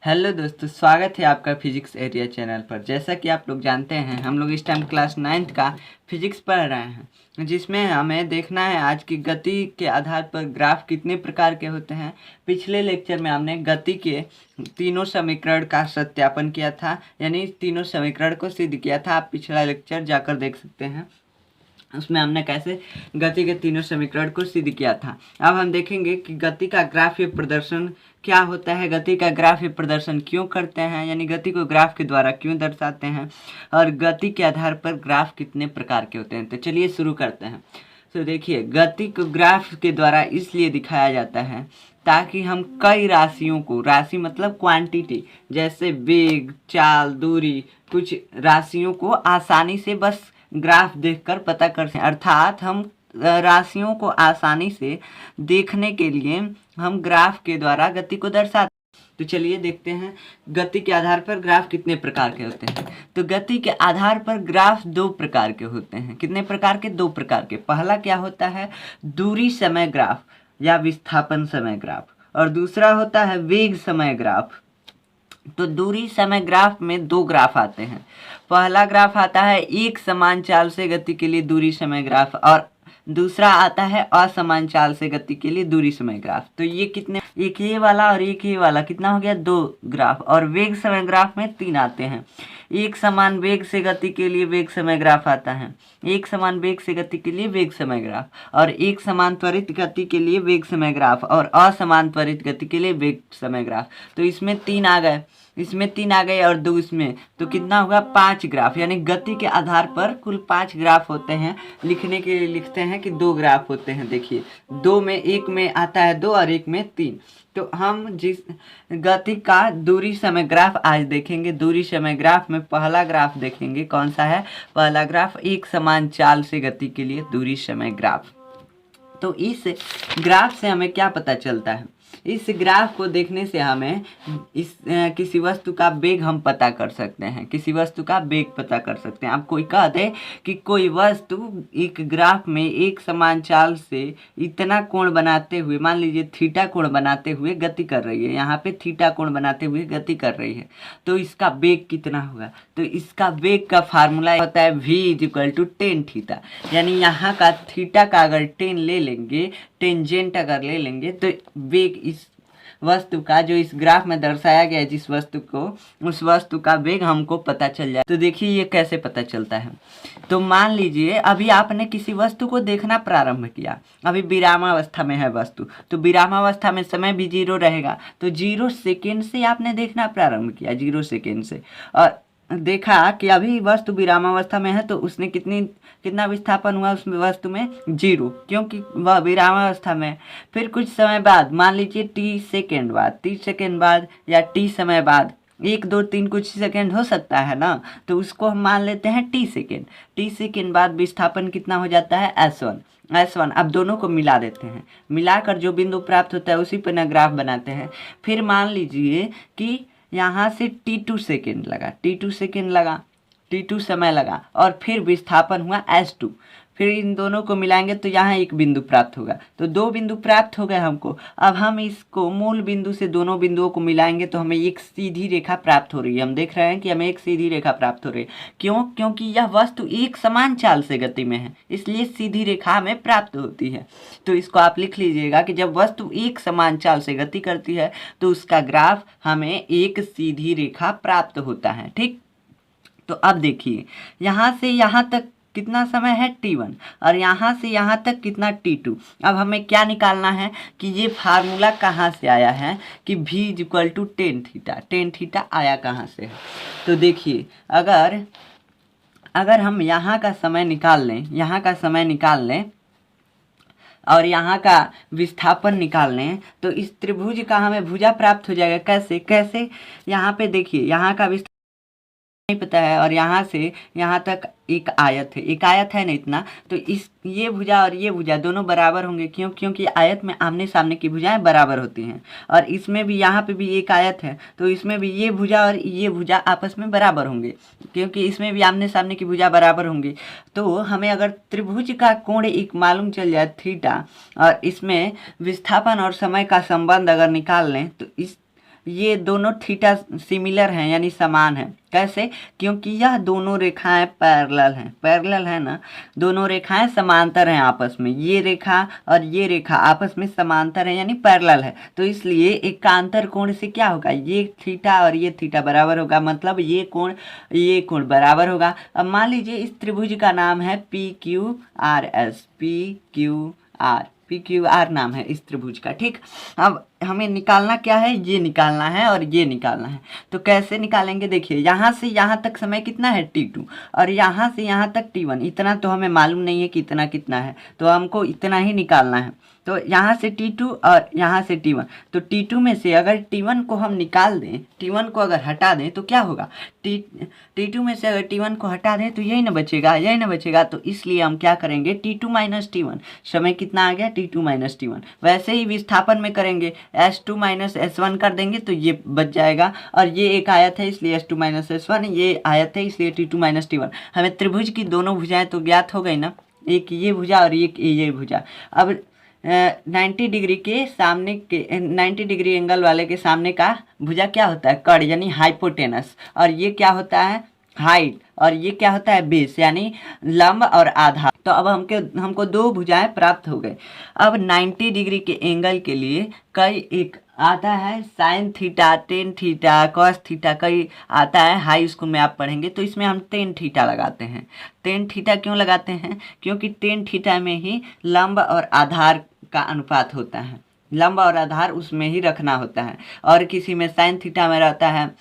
Hello दोस्तों, स्वागत है आपका फिजिक्स एरिया चैनल पर। जैसा कि आप लोग जानते हैं, हम लोग इस टाइम क्लास 9th का फिजिक्स पढ़ रहे हैं, जिसमें हमें देखना है आज की गति के आधार पर ग्राफ कितने प्रकार के होते हैं। पिछले लेक्चर में हमने गति के तीनों समीकरण का सत्यापन किया था, यानी तीनों समीकरण को सिद्ध किया था। आप पिछला लेक्चर जाकर देख सकते हैं, उसमें हमने कैसे गति के तीनों समीकरण को सिद्ध किया था। अब हम देखेंगे कि गति का ग्राफीय प्रदर्शन क्या होता है, गति का ग्राफीय प्रदर्शन क्यों करते हैं, यानी गति को ग्राफ के द्वारा क्यों दर्शाते हैं, और गति के आधार पर ग्राफ कितने प्रकार के होते हैं। तो चलिए शुरू करते हैं। तो देखिए, गति को ग्राफ के द्वारा इसलिए दिखाया जाता है ताकि हम कई राशियों को, राशि मतलब क्वांटिटी, जैसे वेग, चाल, दूरी, कुछ राशियों को आसानी से बस ग्राफ देखकर पता कर सकें। अर्थात हम राशियों को आसानी से देखने के लिए हम ग्राफ के द्वारा गति को दर्शाते हैं। तो चलिए देखते हैं गति के आधार पर ग्राफ कितने प्रकार के होते हैं। तो गति के आधार पर ग्राफ दो प्रकार के होते हैं। कितने प्रकार के? दो प्रकार के। पहला क्या होता है? दूरी समय ग्राफ या विस्थापन समय ग्राफ, और दूसरा होता है वेग समय ग्राफ। तो दूरी समय ग्राफ में दो ग्राफ आते हैं। पहला ग्राफ आता है एक समान चाल से गति के लिए दूरी समय ग्राफ, और दूसरा आता है असमान चाल से गति के लिए दूरी समय ग्राफ। तो ये कितने, एक ये वाला और एक ये वाला, कितना हो गया? दो ग्राफ। और वेग समय ग्राफ में तीन आते हैं। एक समान वेग से गति के लिए वेग समय ग्राफ आता है, एक समान वेग से गति के लिए वेग समय ग्राफ, और एक समान त्वरित गति के लिए वेग समय ग्राफ, और असमान त्वरित गति के लिए वेग समय ग्राफ। तो इसमें तीन आ गए, इसमें तीन आ गए और दो इसमें, तो कितना होगा? 5 ग्राफ। यानी गति के आधार पर कुल 5 ग्राफ होते हैं। लिखने के लिए लिखते हैं कि दो ग्राफ होते हैं। देखिए, दो में, एक में आता है 2 और एक में 3। तो हम जिस गति का दूरी समय ग्राफ आज देखेंगे, दूरी समय ग्राफ में पहला ग्राफ देखेंगे। कौन सा है पहला ग्राफ? एक समान चाल से गति के लिए दूरी समय ग्राफ। तो इस ग्राफ से हमें क्या पता चलता है? इस ग्राफ को देखने से हमें किसी वस्तु का वेग हम पता कर सकते हैं, किसी वस्तु का वेग पता कर सकते हैं। आप कोई कह दे कि कोई वस्तु एक ग्राफ में एक समान चाल से इतना कोण बनाते हुए, मान लीजिए थीटा कोण बनाते हुए गति कर रही है, यहाँ पे थीटा कोण बनाते हुए गति कर रही है, तो इसका वेग कितना होगा? तो इसका वेग का फार्मूला होता है v=tan थीटा। यानी यहाँ का थीटा का अगर टेन ले लेंगे, टेंजेंट अगर ले लेंगे, तो वेग इस वस्तु का, जो इस ग्राफ में दर्शाया गया है जिस वस्तु को, उस वस्तु का वेग हमको पता चल जाए। तो देखिए ये कैसे पता चलता है। तो मान लीजिए अभी आपने किसी वस्तु को देखना प्रारंभ किया, अभी विरामावस्था में है वस्तु, तो विरामावस्था में समय भी 0 रहेगा। तो 0 सेकेंड से आपने देखना प्रारंभ किया, 0 सेकेंड से, और देखा कि अभी वस्तु विरामावस्था में है, तो उसने कितना विस्थापन हुआ उस वस्तु में? 0, क्योंकि वह विरामावस्था में। फिर कुछ समय बाद, मान लीजिए t सेकेंड बाद, 30 सेकेंड बाद, या t समय बाद, 1 2 3 कुछ सेकेंड हो सकता है ना, तो उसको हम मान लेते हैं t सेकेंड। t सेकेंड बाद विस्थापन कितना हो जाता है? S1। अब दोनों को मिला देते हैं, मिलाकर जो बिंदु प्राप्त होता है उसी पर न ग्राफ बनाते हैं। फिर मान लीजिए कि यहाँ से t2 सेकेंड लगा, t2 सेकेंड लगा, t2 समय लगा, और फिर विस्थापन हुआ S2। फिर इन दोनों को मिलाएंगे तो यहाँ एक बिंदु प्राप्त होगा। तो दो बिंदु प्राप्त हो गए हमको। अब हम इसको मूल बिंदु से दोनों बिंदुओं को मिलाएंगे तो हमें एक सीधी रेखा प्राप्त हो रही है। हम देख रहे हैं कि हमें एक सीधी रेखा प्राप्त हो रही है। क्यों? क्योंकि यह वस्तु एक समान चाल से गति में है, इसलिए सीधी रेखा हमें प्राप्त होती है। तो इसको आप लिख लीजिएगा कि जब वस्तु एक समान चाल से गति करती है तो उसका ग्राफ हमें एक सीधी रेखा प्राप्त होता है। ठीक, तो अब देखिए, यहाँ से यहाँ तक कितना समय है? t1, और यहाँ से यहाँ तक कितना? t2। अब हमें क्या निकालना है कि ये फार्मूला कहाँ से आया है कि v=tan थीटा, tan थीटा आया कहाँ से है। तो देखिए, अगर हम यहाँ का समय निकाल लें, यहाँ का समय निकाल लें और यहाँ का विस्थापन निकाल लें, तो इस त्रिभुज का हमें भुजा प्राप्त हो जाएगा। कैसे? यहाँ पे देखिए, यहाँ का विस्थापन नहीं पता है, और यहाँ से यहाँ तक एक आयत है ना इतना, तो ये भुजा और ये भुजा दोनों बराबर होंगे। क्योंकि आयत में आमने सामने की भुजाएं बराबर होती हैं, और इसमें भी, यहाँ पे भी एक आयत है, तो इसमें भी ये भुजा और ये भुजा आपस में बराबर होंगे, क्योंकि इसमें भी आमने सामने की भुजा बराबर होंगी। तो हमें अगर त्रिभुज का कोण एक मालूम चल जाए थीटा, और इसमें विस्थापन और समय का संबंध अगर निकाल लें, तो इस ये दोनों थीटा सिमिलर हैं यानी समान है। कैसे? क्योंकि यह दोनों रेखाएं पैरेलल है ना, दोनों रेखाएं समांतर हैं आपस में। ये रेखा और ये रेखा आपस में समांतर है यानी पैरेलल है, तो इसलिए एकांतर कोण से क्या होगा, ये थीटा और ये थीटा बराबर होगा, मतलब ये कोण बराबर होगा। अब मान लीजिए इस त्रिभुज का नाम है PQRS, PQR नाम है इस त्रिभुज का। ठीक, अब हमें निकालना क्या है, ये निकालना है और ये निकालना है। तो कैसे निकालेंगे, देखिए यहाँ से यहाँ तक समय कितना है T2 और यहाँ से यहाँ तक T1। इतना तो हमें मालूम नहीं है कि इतना कितना है, तो हमको इतना ही निकालना है। तो यहाँ से T2 और यहाँ से T1, तो T2 में से अगर T1 को हम निकाल दें, T1 को अगर हटा दें तो क्या होगा, T2 में से अगर T1 को हटा दें तो यही ना बचेगा। तो इसलिए हम क्या करेंगे, T2 माइनस T1, समय कितना आ गया T2 माइनस T1। वैसे ही विस्थापन में करेंगे, S2 माइनस S1 कर देंगे तो ये बच जाएगा, और ये एक आयत है इसलिए S2 माइनस S1, ये आयत है इसलिए T2 माइनस T1। हमें त्रिभुज की दोनों भुजाएं तो ज्ञात हो गई ना, एक ये भुजा और एक ये भुजा। अब 90 डिग्री के सामने के 90 डिग्री एंगल वाले के सामने का भुजा क्या होता है, कर्ण यानी हाइपोटेनस, और ये क्या होता है हाइट, और ये क्या होता है बेस यानी लंब और आधार। तो अब हमको दो भुजाएं प्राप्त हो गए। अब 90 डिग्री के एंगल के लिए कई एक आता है sine theta, tan theta, cos theta, कई आता है, हाई स्कूल में आप पढ़ेंगे। तो इसमें हम टेन थीटा लगाते हैं। टेन थीटा क्यों लगाते हैं, क्योंकि टेन थीटा में ही लंब और आधार का अनुपात होता है, लंब और आधार उसमें ही रखना होता है। और किसी में साइन थीटा में रहता है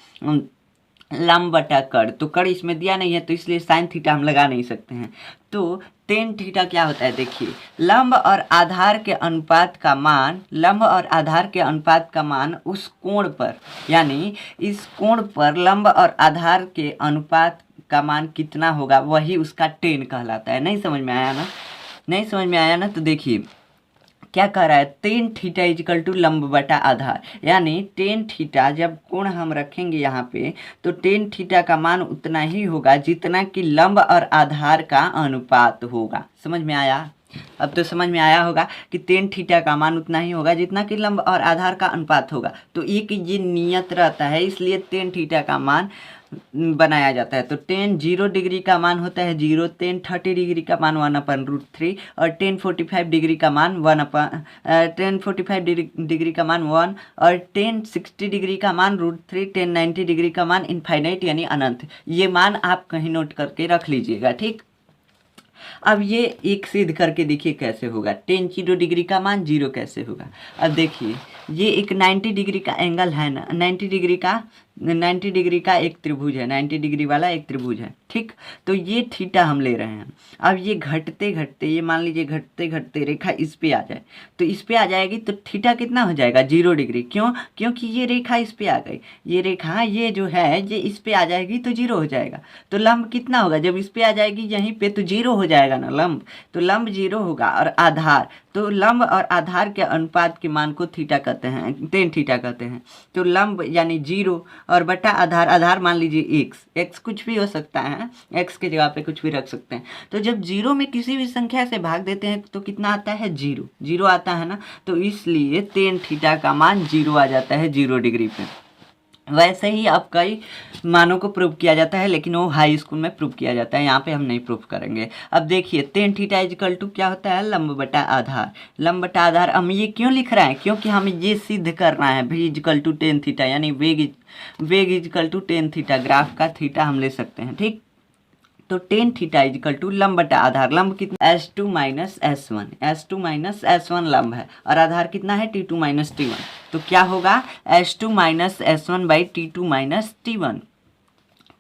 लंब बटा कर्ण, तो कर्ण इसमें दिया नहीं है तो इसलिए साइन थीटा हम लगा नहीं सकते हैं। तो टेन थीटा क्या होता है, देखिए लंब और आधार के अनुपात का मान उस कोण पर, यानी इस कोण पर लंब और आधार के अनुपात का मान कितना होगा वही उसका टेन कहलाता है। नहीं समझ में आया ना, तो देखिए क्या कह रहा है, टेन थीटा इजिकल टू लंब बटा आधार, यानी टेन थीटा जब कोण हम रखेंगे यहाँ पे तो टेन थीटा का मान उतना ही होगा जितना कि लंब और आधार का अनुपात होगा। समझ में आया? अब तो समझ में आया होगा कि टेन थीटा का मान उतना ही होगा जितना कि लंब और आधार का अनुपात होगा। तो एक ये नियत रहता है, इसलिए टेन थीटा का मान बनाया जाता है। तो टेन 0 डिग्री का मान होता है 0, टेन 30 डिग्री का मान 1/√3, और टेन 45 डिग्री का मान 1, और टेन 60 डिग्री का मान √3, टेन 90 डिग्री का मान इनफाइनाइट यानी अनंत। ये मान आप कहीं नोट करके रख लीजिएगा। ठीक, अब ये एक सिद्ध करके देखिए कैसे होगा, टेन 0 डिग्री का मान 0 कैसे होगा। अब देखिए ये एक 90 डिग्री का एंगल है ना, 90 डिग्री का एक त्रिभुज है, 90 डिग्री वाला एक त्रिभुज है। ठीक, तो ये थीटा हम ले रहे हैं। अब ये घटते घटते, ये मान लीजिए घटते घटते रेखा इस पे आ जाए, तो इस पे आ जाएगी तो थीटा कितना हो जाएगा 0 डिग्री। क्यों? क्योंकि ये रेखा इस पे आ गई, ये रेखा ये जो है ये इस पे आ जाएगी तो 0 हो जाएगा। तो लंब कितना होगा, जब इस पे आ जाएगी यहीं पे तो 0 हो जाएगा ना लंब, तो लंब 0 होगा। और आधार, तो लंब और आधार के अनुपात के मान को थीटा कहते हैं, टेन थीटा कहते हैं। तो लंब यानी 0 और बटा आधार मान लीजिए x कुछ भी हो सकता है, x के जगह पे कुछ भी रख सकते हैं। तो जब 0 में किसी भी संख्या से भाग देते हैं तो कितना आता है 0 आता है ना, तो इसलिए टेन थीटा का मान 0 आ जाता है 0 डिग्री पे। वैसे ही अब कई मानों को प्रूव किया जाता है, लेकिन वो हाई स्कूल में प्रूव किया जाता है, यहाँ पे हम नहीं प्रूव करेंगे। अब देखिए टेन थीटा इजिकल टू क्या होता है, लंब बटा आधार। हम ये क्यों लिख रहे हैं, क्योंकि हमें ये सिद्ध करना है v equal to tan theta, यानी वेग equal to tan theta, graph का थीटा हम ले सकते हैं। ठीक, तो टेन थीटा इजिकल टू लंब बटा आधार, लंब कितना S2 माइनस S1 लंब है, और आधार कितना है T2 माइनस T1। तो क्या होगा S2 minus S1 by T2 minus T1।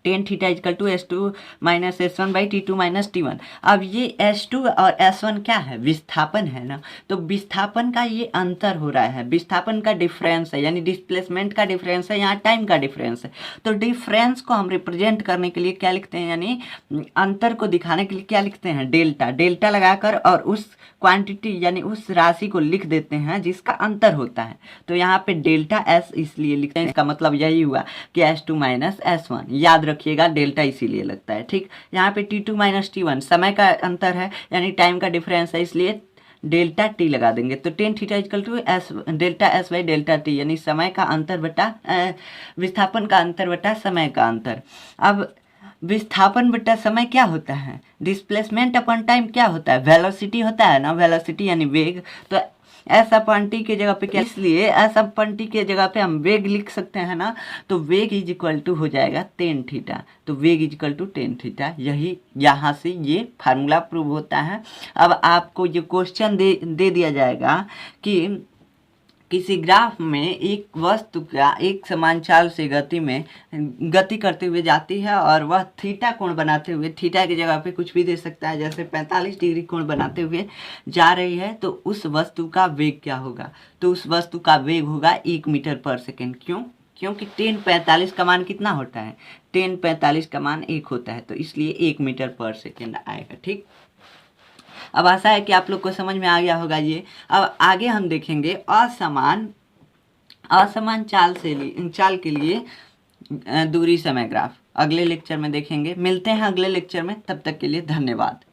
Tan theta equal to S2 minus S1 by T2 minus T1। अब ये S2 और S1 क्या है, विस्थापन है ना, तो विस्थापन का ये अंतर हो रहा है, विस्थापन का डिफरेंस है, यानी डिस्प्लेसमेंट का डिफरेंस है, यहाँ टाइम का डिफरेंस है। तो डिफरेंस को हम रिप्रेजेंट करने के लिए क्या लिखते हैं, यानी अंतर को दिखाने के लिए क्या लिखते हैं, डेल्टा लगाकर, और उस क्वांटिटी यानी उस राशि को लिख देते हैं जिसका अंतर होता है। तो यहाँ पे डेल्टा S इसलिए लिखते हैं, इसका मतलब यही हुआ कि S2 माइनस S1, याद रखिएगा डेल्टा इसीलिए लगता है। ठीक, यहाँ पे T2 माइनस T1 समय का अंतर है, यानी टाइम का डिफरेंस है, इसलिए डेल्टा टी लगा देंगे तो tan theta equal to S delta S by delta T, यानी समय का अंतर बटा विस्थापन का अंतर बटा समय का अंतर। अब विस्थापन बटा समय क्या होता है, डिस्प्लेसमेंट अपन टाइम क्या होता है, वेलोसिटी होता है ना, वेलोसिटी यानी वेग। तो एस अपन टी के जगह पे क्या, इसलिए एस अपन टी के जगह पे हम वेग लिख सकते हैं ना, तो वेग इज इक्वल टू हो जाएगा टेन थीटा। तो वेग is equal to tan theta, यही यहाँ से ये फार्मूला प्रूव होता है। अब आपको ये क्वेश्चन दे दिया जाएगा कि किसी ग्राफ में एक वस्तु का एक समान चाल से गति करते हुए जाती है और वह थीटा कोण बनाते हुए, थीटा की जगह पे कुछ भी दे सकता है, जैसे 45 डिग्री कोण बनाते हुए जा रही है, तो उस वस्तु का वेग क्या होगा। तो उस वस्तु का वेग होगा 1 मीटर पर सेकेंड। क्यों? क्योंकि 1045 का मान कितना होता है, 1045 का मान 1 होता है, तो इसलिए 1 मीटर पर सेकेंड आएगा। ठीक, अब आशा है कि आप लोग को समझ में आ गया होगा ये। अब आगे हम देखेंगे असमान चाल के लिए दूरी समय ग्राफ, अगले लेक्चर में देखेंगे। मिलते हैं अगले लेक्चर में, तब तक के लिए धन्यवाद।